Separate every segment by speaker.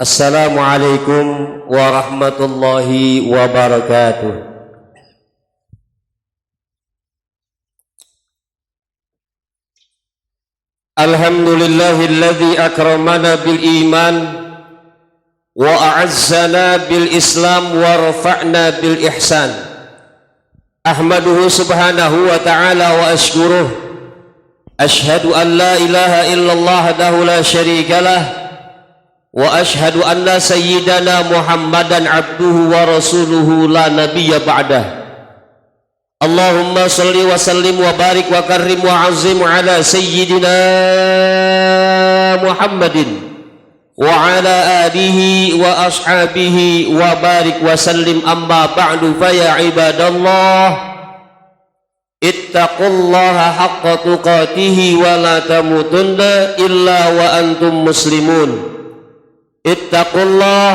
Speaker 1: Assalamualaikum warahmatullahi wabarakatuh. Alhamdulillahilladzi akramana bil iman wa a'azzana bil islam wa rafa'na bil ihsan. Ahmaduhu subhanahu wa ta'ala wa ashkuruh. Ashhadu an la ilaha illallah wahdahu la syarikalah wa ashhadu anna sayyidana Muhammadan abduhu wa rasuluhu la nabiyya ba'dah. Allahumma salli wa sallim wa barik wa karrim wa azim ala sayyidina Muhammadin wa ala alihi wa ashabihi wa barik wa sallim. Amma ba'du, fa ya ibadallah ittaqullaha haqqa tuqatihi wa la tamutunna illa wa antum muslimun. Ittaqullah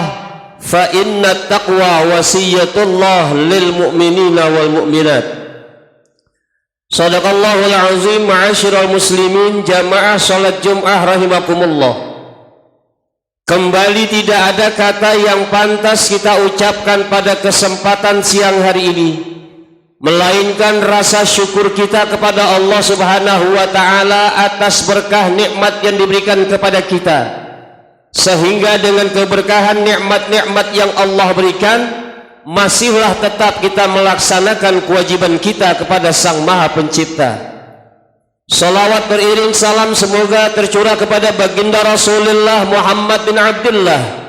Speaker 1: fa inna taqwa wasiyatullah lil mu'minina wal mu'minat. Sadaqallahul azim. Ma'asyiral muslimin, jamaah salat Jumat rahimakumullah. Kembali tidak ada kata yang pantas kita ucapkan pada kesempatan siang hari ini melainkan rasa syukur kita kepada Allah Subhanahu wa taala atas berkah nikmat yang diberikan kepada kita, sehingga dengan keberkahan nikmat-nikmat yang Allah berikan masihlah tetap kita melaksanakan kewajiban kita kepada Sang Maha Pencipta. Salawat beriring salam semoga tercurah kepada baginda Rasulullah Muhammad bin Abdullah.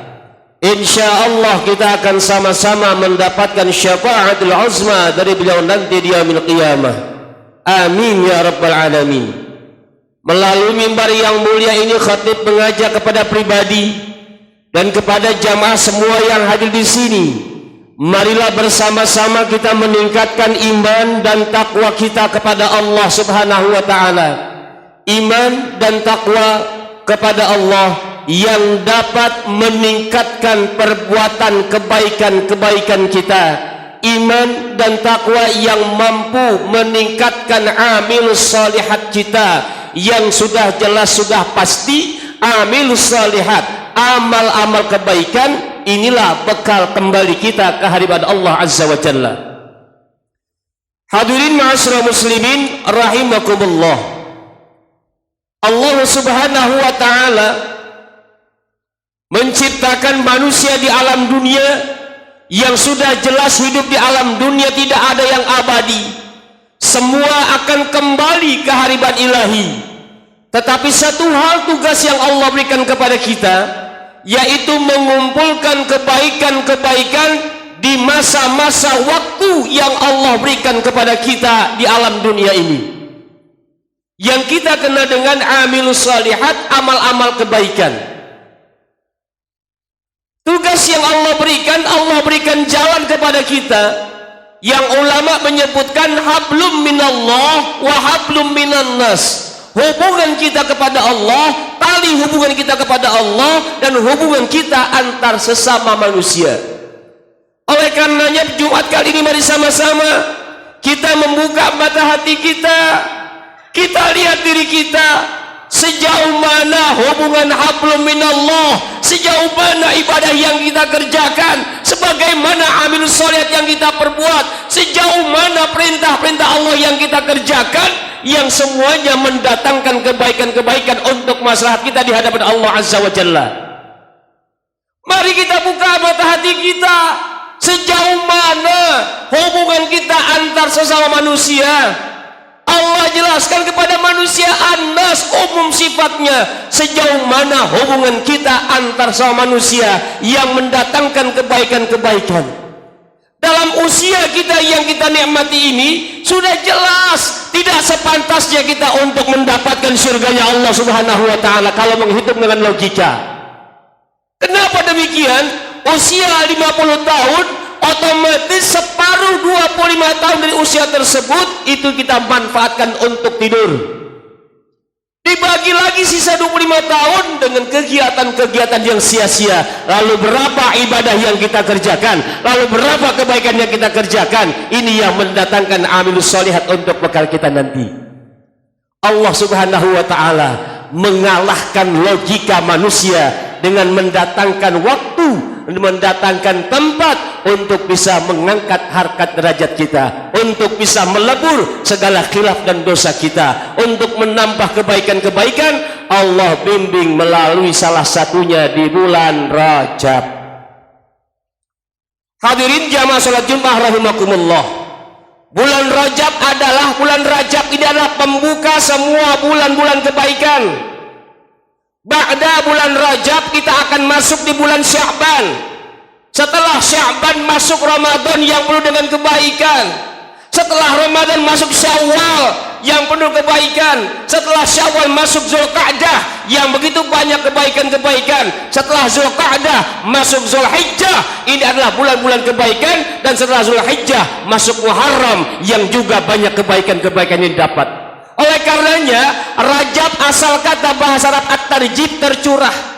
Speaker 1: Insyaallah kita akan sama-sama mendapatkan syafaatul uzma dari beliau nanti di yaumil qiyamah. Amin ya rabbal alamin. Melalui mimbar yang mulia ini khatib mengajak kepada pribadi dan kepada jamaah semua yang hadir di sini. Marilah bersama-sama kita meningkatkan iman dan takwa kita kepada Allah Subhanahu wa taala. Iman dan takwa kepada Allah yang dapat meningkatkan perbuatan kebaikan-kebaikan kita. Iman dan takwa yang mampu meningkatkan amil salihat kita, yang sudah jelas, sudah pasti amil salihat, amal-amal kebaikan. Inilah bekal kembali kita ke hadirat Allah Azza wa Jalla. Hadirin ma'asyiral muslimin rahimakumullah. Allah Subhanahu wa taala menciptakan manusia di alam dunia yang sudah jelas hidup di alam dunia tidak ada yang abadi. Semua akan kembali ke hadirat ilahi. Tetapi satu hal tugas yang Allah berikan kepada kita, yaitu mengumpulkan kebaikan-kebaikan di masa-masa waktu yang Allah berikan kepada kita di alam dunia ini, yang kita kenal dengan amilus salihat, amal-amal kebaikan. Tugas yang Allah berikan jalan kepada kita, yang ulama menyebutkan hablum minallah wa hablum minan nas. Hubungan kita kepada Allah, tali hubungan kita kepada Allah, dan hubungan kita antar sesama manusia. Oleh karenanya Jumat kali ini mari sama-sama kita membuka mata hati kita. Kita lihat diri kita, sejauh mana hubungan hablum minallah, sejauh mana ibadah yang kita kerjakan, sebagaimana amilus sholihat yang kita perbuat, sejauh mana perintah-perintah Allah yang kita kerjakan, yang semuanya mendatangkan kebaikan-kebaikan untuk maslahat kita di hadapan Allah Azza wa Jalla. Mari kita buka mata hati kita, sejauh mana hubungan kita antar sesama manusia. Allah jelaskan kepada manusia an-nas, umum sifatnya, sejauh mana hubungan kita antar sama manusia yang mendatangkan kebaikan-kebaikan. Dalam usia kita yang kita nikmati ini sudah jelas tidak sepantasnya kita untuk mendapatkan surganya Allah Subhanahu wa taala kalau menghitung dengan logika. Kenapa demikian? Usia 50 tahun otomatis separuh 25 tahun dari usia tersebut itu kita manfaatkan untuk tidur. Dibagi lagi sisa 25 tahun dengan kegiatan-kegiatan yang sia-sia. Lalu berapa ibadah yang kita kerjakan? Lalu berapa kebaikan yang kita kerjakan? Ini yang mendatangkan amilus sholihat untuk bekal kita nanti. Allah Subhanahu wa taala mengalahkan logika manusia dengan mendatangkan waktu, mendatangkan tempat untuk bisa mengangkat harkat derajat kita, untuk bisa melebur segala khilaf dan dosa kita, untuk menambah kebaikan-kebaikan. Allah bimbing melalui salah satunya di bulan Rajab. Hadirin jamaah salat Jumat rahimakumullah. Bulan Rajab ini adalah pembuka semua bulan-bulan kebaikan. Ba'da bulan Rajab kita akan masuk di bulan Sya'ban. Setelah Sya'ban masuk Ramadan yang penuh dengan kebaikan. Setelah Ramadan masuk Syawal yang penuh kebaikan. Setelah Syawal masuk Zulqa'dah yang begitu banyak kebaikan-kebaikan. Setelah Zulqa'dah masuk Zulhijjah, ini adalah bulan-bulan kebaikan. Dan setelah Zulhijjah masuk Muharram yang juga banyak kebaikan-kebaikan yang dapat. Oleh karenanya Rajab asal kata bahasa Arab at-tarjib, tercurah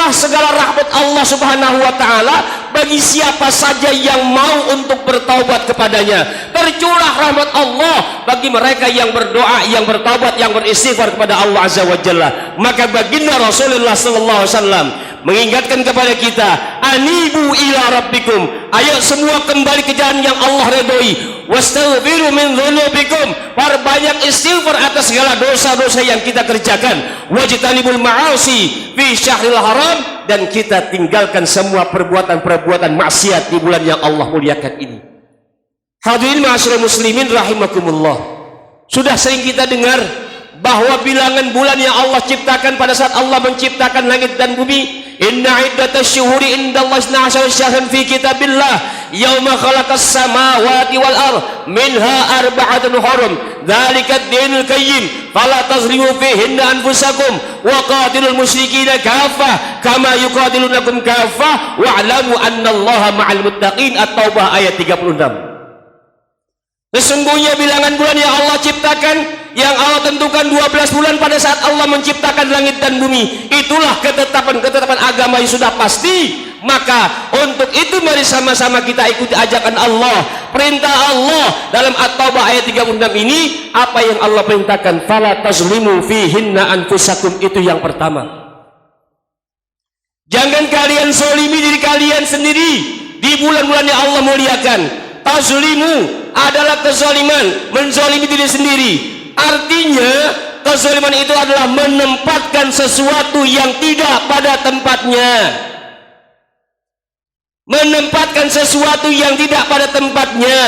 Speaker 1: segala rahmat Allah Subhanahu wa taala bagi siapa saja yang mau untuk bertaubat kepadanya. Tercurah rahmat Allah bagi mereka yang berdoa, yang bertaubat, yang beristighfar kepada Allah Azza wa Jalla. Maka baginda Rasulullah sallallahu alaihi wasallam mengingatkan kepada kita, anibu ila rabbikum, ayo semua kembali ke jalan yang Allah redhoi, wastaghfiru min dzunubikum, perbanyak istighfar atas segala dosa-dosa yang kita kerjakan, wajtanibul ma'asi fi syahril haram, dan kita tinggalkan semua perbuatan-perbuatan maksiat di bulan yang Allah muliakan ini. Hadirin ma'asyiral muslimin rahimakumullah, sudah sering kita dengar bahwa bilangan bulan yang Allah ciptakan pada saat Allah menciptakan langit dan bumi, inna iddatash syuhuri indallahi 12 syahran fi kitabillah yauma khalaqas samawati wal ardh minha arba'atun hurum dzalika ad-dinul qayyim fala tazlimu fihinna anfusakum wa qatilul musyrikina kaffah kama yuqatilunakum kaffah wa'lamu annallaha ma'al muttaqin. At-Taubah ayat 36. Sesungguhnya bilangan bulan yang Allah ciptakan, yang Allah tentukan 12 bulan pada saat Allah menciptakan langit dan bumi, itulah ketetapan agama yang sudah pasti. Maka untuk itu mari sama-sama kita ikuti ajakan Allah, perintah Allah dalam At-Taubah ayat 36 ini. Apa yang Allah perintahkan, fala tazlimu fihinna anfusakum, itu yang pertama. Jangan kalian zalimi diri kalian sendiri di bulan-bulan yang Allah muliakan. Tazlimu adalah kezaliman, menzalimi diri sendiri. Artinya kezaliman itu adalah menempatkan sesuatu yang tidak pada tempatnya. Menempatkan sesuatu yang tidak pada tempatnya.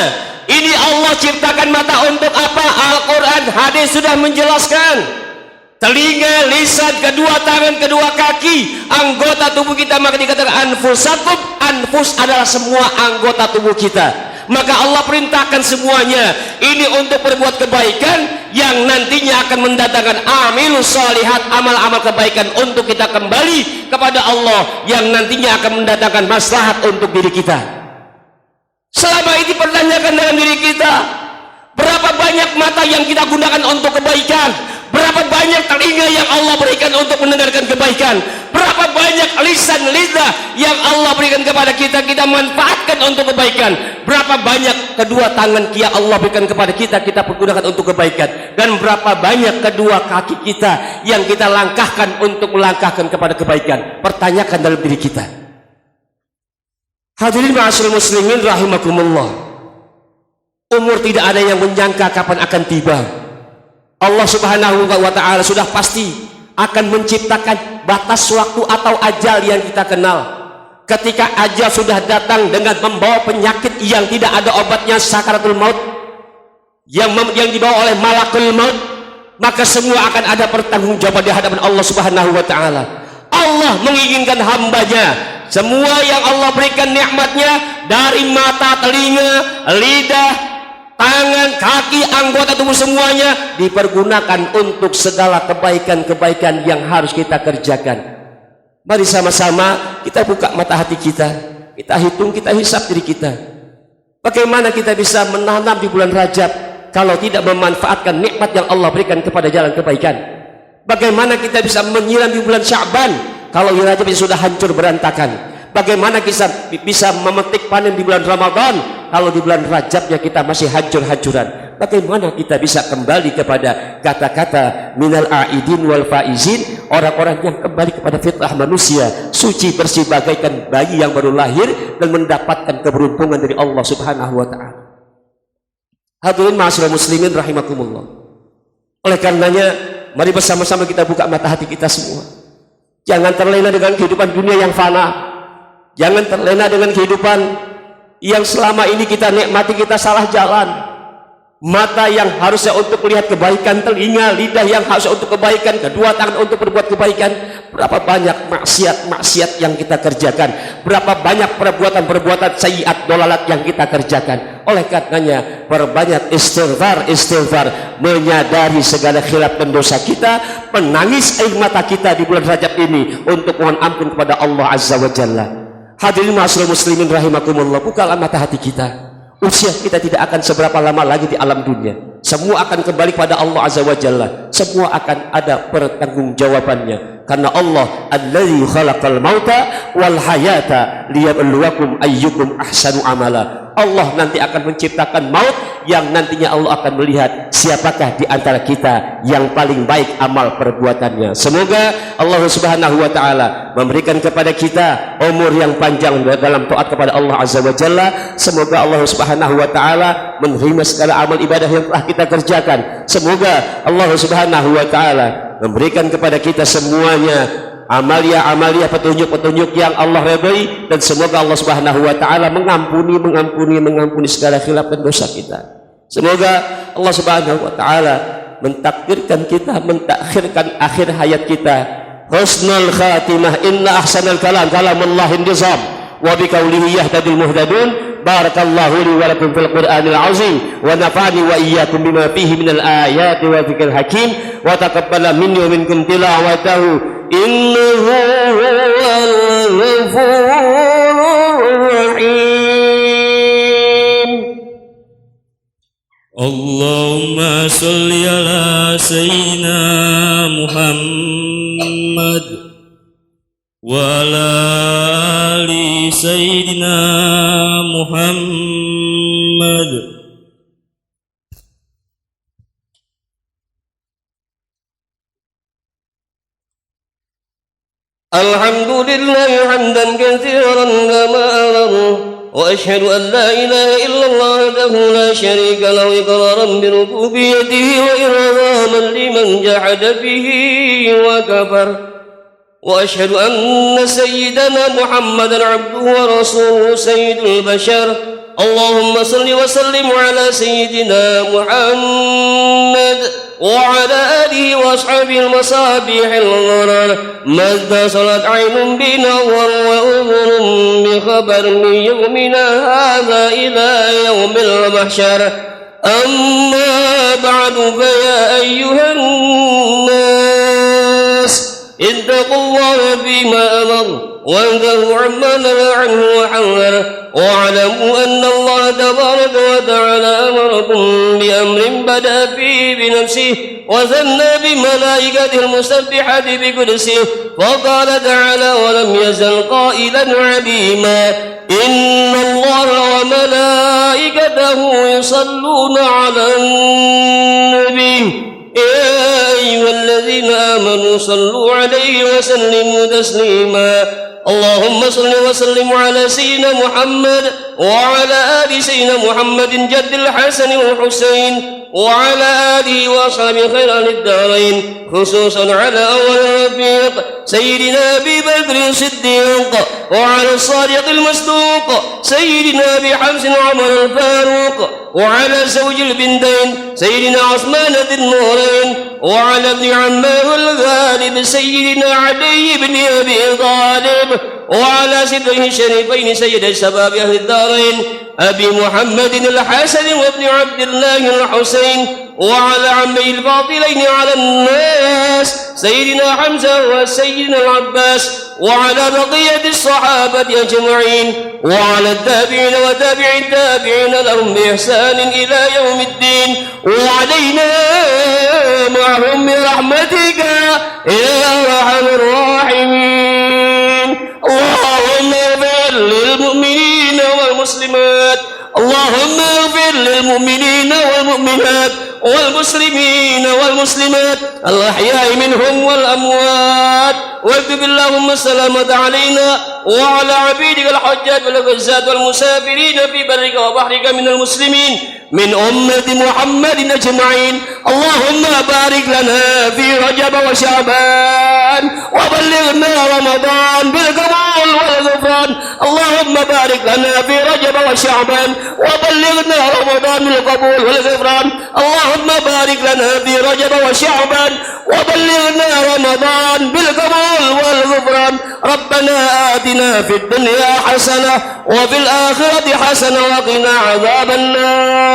Speaker 1: Ini Allah ciptakan mata untuk apa? Al-Quran, hadis sudah menjelaskan. Telinga, lisan, kedua tangan, kedua kaki, anggota tubuh kita, maka dikatakan anfusakum. Anfus adalah semua anggota tubuh kita. Maka Allah perintahkan semuanya ini untuk berbuat kebaikan yang nantinya akan mendatangkan amilus shalihat, amal-amal kebaikan untuk kita kembali kepada Allah yang nantinya akan mendatangkan maslahat untuk diri kita. Selama ini pertanyakan dalam diri kita, berapa banyak mata yang kita gunakan untuk kebaikan? Berapa banyak telinga yang Allah berikan untuk mendengarkan kebaikan? Berapa banyak lisan, lidah yang Allah berikan kepada kita, kita manfaatkan untuk kebaikan? Berapa banyak kedua tangan yang Allah berikan kepada kita, kita pergunakan untuk kebaikan? Dan berapa banyak kedua kaki kita yang kita langkahkan untuk melangkahkan kepada kebaikan? Pertanyakan dalam diri kita. Hadirin ma'asyiral muslimin rahimakumullah, umur tidak ada yang menyangka kapan akan tiba. Allah Subhanahu wa ta'ala sudah pasti akan menciptakan batas waktu atau ajal yang kita kenal. Ketika ajal sudah datang dengan membawa penyakit yang tidak ada obatnya, sakaratul maut, yang dibawa oleh malakul maut, maka semua akan ada pertanggungjawaban di hadapan Allah Subhanahu wa ta'ala. Allah menginginkan hambanya, semua yang Allah berikan nikmatnya dari mata, telinga, lidah, tangan, kaki, anggota tubuh semuanya dipergunakan untuk segala kebaikan-kebaikan yang harus kita kerjakan. Mari sama-sama kita buka mata hati kita, kita hitung, kita hisap diri kita. Bagaimana kita bisa menanam di bulan Rajab kalau tidak memanfaatkan nikmat yang Allah berikan kepada jalan kebaikan? Bagaimana kita bisa menyiram di bulan Sya'ban kalau di Rajab sudah hancur berantakan? Bagaimana kita bisa memetik panen di bulan Ramadan kalau di bulan Rajabnya kita masih hancur-hancuran? bagaimana kita bisa kembali kepada kata-kata minal aidin wal faizin, orang-orang yang kembali kepada fitrah manusia, suci bersih bagaikan bayi yang baru lahir dan mendapatkan keberuntungan dari Allah Subhanahu wa taala. Hadirin ma'asyiral muslimin rahimakumullah. Oleh karenanya, mari bersama-sama kita buka mata hati kita semua. Jangan terlena dengan kehidupan dunia yang fana. Jangan terlena dengan kehidupan yang selama ini kita nikmati, kita salah jalan. Mata yang harusnya untuk melihat kebaikan, telinga, lidah yang harusnya untuk kebaikan, kedua tangan untuk berbuat kebaikan. Berapa banyak maksiat-maksiat yang kita kerjakan, berapa banyak perbuatan-perbuatan sayyiat dolalat yang kita kerjakan. Oleh karenanya, perbanyak istighfar, menyadari segala khilaf dan dosa kita, menangis air mata kita di bulan Rajab ini untuk mohon ampun kepada Allah Azza wa Jalla. Hadirin ma'asyiral muslimin rahimakumullah, bukalah mata hati kita. Usia kita tidak akan seberapa lama lagi di alam dunia. Semua akan kembali kepada Allah Azza wa Jalla. Semua akan ada pertanggungjawabannya. Karena Allah alladzi khalaqal mauta wal hayata liyabluwakum ayyukum ahsanu amala. Allah nanti akan menciptakan maut yang nantinya Allah akan melihat siapakah di antara kita yang paling baik amal perbuatannya. Semoga Allah Subhanahu wa taala memberikan kepada kita umur yang panjang dalam taat kepada Allah Azza wa Jalla. Semoga Allah Subhanahu wa taala menerima segala amal ibadah yang telah kita kerjakan. Semoga Allah Subhanahu wa taala memberikan kepada kita semuanya amalia-amalia, petunjuk-petunjuk yang Allah redai, dan semoga Allah Subhanahu wa taala mengampuni segala khilaf dan dosa kita. Semoga Allah Subhanahu wa taala mentakdirkan kita, mentakhirkan akhir hayat kita husnul khatimah. Inna ahsanal kalam kalamullahin nizam wa biqaulihi yahtadil muhtadun. Barakallahu li wa lakum fil Qur'anil azim wa nafa'ani wa iyyakum bima fihi minal ayati wa dzikril hakim wa taqabbala minni wa minkum tilawatahu innahu huwal ghafurur rahim.
Speaker 2: Allahumma shalli ala sayyidina Muhammad wa ala ali sayyidina Muhammad.
Speaker 3: Alhamdulillahi hamdan katsiran kama amara wa ashhadu an la ilaha illallah wahdahu la syarika lahu iqraran bi rububiyyatihi wa irghaman liman jahada bihi wa kafar. وأشهد أن سيدنا محمدا عبده ورسوله سيد البشر. اللهم صل وسلم على سيدنا محمد وعلى آله وأصحابه المصابيح الغرر ما اتصلت عين بنظر وأذن بخبر من يومنا هذا إلى يوم المحشر. أما بعد فيا أيها الناس اتقوا الله فيما أمر وانتهوا عما نهى عنه وحذر واعلموا أن الله تبارك وتعالى أمركم بأمر بدأ فيه بنفسه وثنى بملائكته المسبحة بقدسه وقال تعالى ولم يزل قائلا عليما إن الله وملائكته يصلون على النبي يا أيها الذين آمنوا صلوا عليه وسلموا تسليما. اللهم صل وسلم على سيدنا محمد وعلى آل سيدنا محمد جد الحسن والحسين وعلى آله وأصحابه خير الدارين خصوصا على أول الرفيق سيدنا أبي بكر الصديق وعلى الصادق المصدوق سيدنا أبي حمزة عمر الفاروق وعلى زوج البنتين سيدنا عثمان ذي النورين وعلى ابن عمه الغالب سيدنا علي بن أبي طالب وعلى سبعه الشريفين سيد الشباب أهل الدارين أبي محمد الحسن وابن عبد الله الحسين وعلى عمه الفاضلين على الناس سيدنا حمزة وسيدنا العباس وعلى بقية الصحابة أجمعين وعلى التابعين وتابع التابعين لهم بإحسان إلى يوم الدين وعلينا معهم برحمتك يا أرحم الراحمين. اللهم اغفر للمؤمنين والمسلمات اللهم اغفر اغفر للمؤمنين والمؤمنات والمسلمين والمسلمات الأحياء منهم والأموات واكتب اللهم السلامة علينا وعلى عبيدك الحجاج والغزاة والمسافرين في برك وبحرك من المسلمين من أمة محمد أجمعين. اللهم بارك لنا في رجب وشعبان وبلغنا رمضان بالقبول والغفران. اللهم بارك لنا في رجب وشعبان وبلغنا رمضان بالقبول والغفران. اللهم بارك لنا في رجب وشعبان وبلغنا رمضان بالقبول والغفران. ربنا آتنا في الدنيا حسنة وفي الآخرة حسنة وقنا عذاب النار.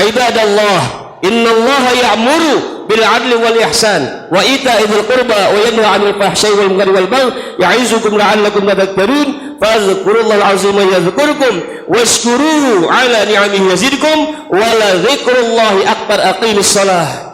Speaker 3: عباد الله، إن الله يأمر بالعدل والإحسان وإيتاء ذي القربى وينهى عن الفحشاء والمنكر والبغي يعظكم لعلكم تذكرون. فاذكروا الله العظيم يذكركم واشكروه على نعمه يزدكم ولذكر الله أكبر. أقيموا الصلاة.